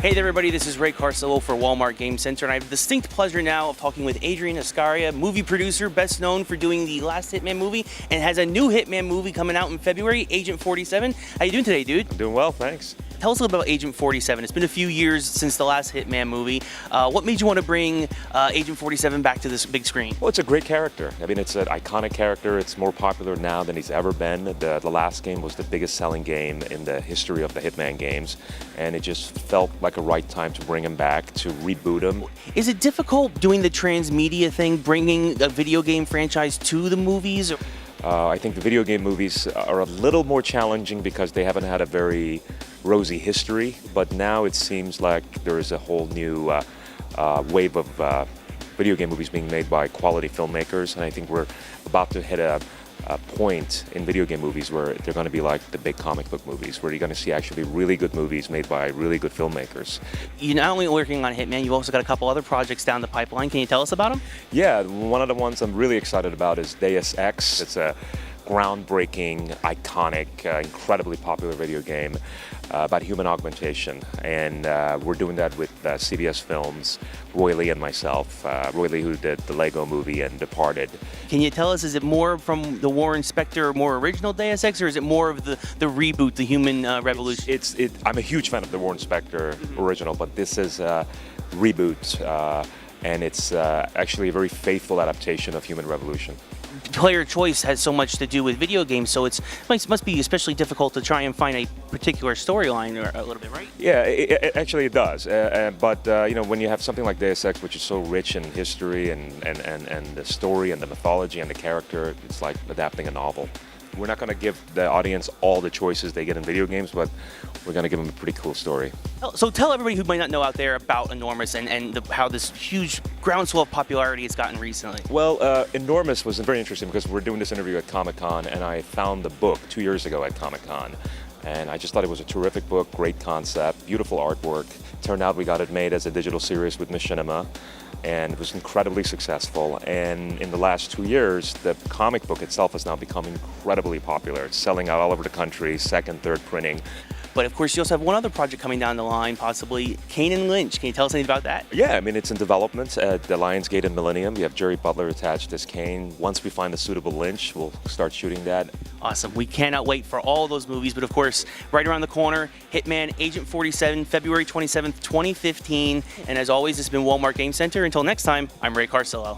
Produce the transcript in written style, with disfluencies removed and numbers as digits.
Hey there, everybody. This is Ray Carcillo for Walmart Game Center, and I have the distinct pleasure now of talking with Adrian Askarieh, movie producer, best known for doing the last Hitman movie, and has a new Hitman movie coming out in February, Agent 47. How you doing today, dude? I'm doing well, thanks. Tell us a little bit about Agent 47. It's been a few years since the last Hitman movie. What made you want to bring Agent 47 back to this big screen? Well, it's a great character. I mean, it's an iconic character. It's more popular now than he's ever been. The last game was the biggest selling game in the history of the Hitman games, and it just felt like a right time to bring him back, to reboot him. Is it difficult doing the transmedia thing, bringing a video game franchise to the movies? I think the video game movies are a little more challenging because they haven't had a very rosy history, but now it seems like there is a whole new wave of video game movies being made by quality filmmakers, and I think we're about to hit a point in video game movies where they're going to be like the big comic book movies, where you're going to see actually really good movies made by really good filmmakers. You're not only working on Hitman, you've also got a couple other projects down the pipeline. Can you tell us about them? Yeah, one of the ones I'm really excited about is Deus Ex. It's a groundbreaking, iconic, incredibly popular video game about human augmentation, and we're doing that with CBS Films, Roy Lee and myself. Roy Lee, who did the Lego movie and Departed. Can you tell us, is it more from the Warren Spector, more original Deus Ex, or is it more of the reboot, the Human Revolution? I'm a huge fan of the Warren Spector original, but this is a reboot, and it's actually a very faithful adaptation of Human Revolution. Player choice has so much to do with video games, so it must be especially difficult to try and find a particular storyline, or a little bit, right? Yeah, actually it does. But you know, when you have something like Deus Ex, which is so rich in history and the story and the mythology and the character, it's like adapting a novel. We're not going to give the audience all the choices they get in video games, but we're going to give them a pretty cool story. So tell everybody who might not know out there about Enormous and how this huge groundswell of popularity it's gotten recently. Well, Enormous was very interesting because we're doing this interview at Comic-Con, and I found the book 2 years ago at Comic-Con. And I just thought it was a terrific book, great concept, beautiful artwork. Turned out we got it made as a digital series with Machinima, and it was incredibly successful. And in the last 2 years, the comic book itself has now become incredibly popular. It's selling out all over the country, second, third printing. But of course, you also have one other project coming down the line, possibly Kane Lynch. Can you tell us anything about that? Yeah, I mean, it's in development at the Lionsgate and Millennium. You have Jerry Butler attached as Kane. Once we find a suitable Lynch, we'll start shooting that. Awesome. We cannot wait for all those movies. But of course, right around the corner, Hitman Agent 47, February 27th, 2015. And as always, this has been Walmart Game Center. Until next time, I'm Ray Carcillo.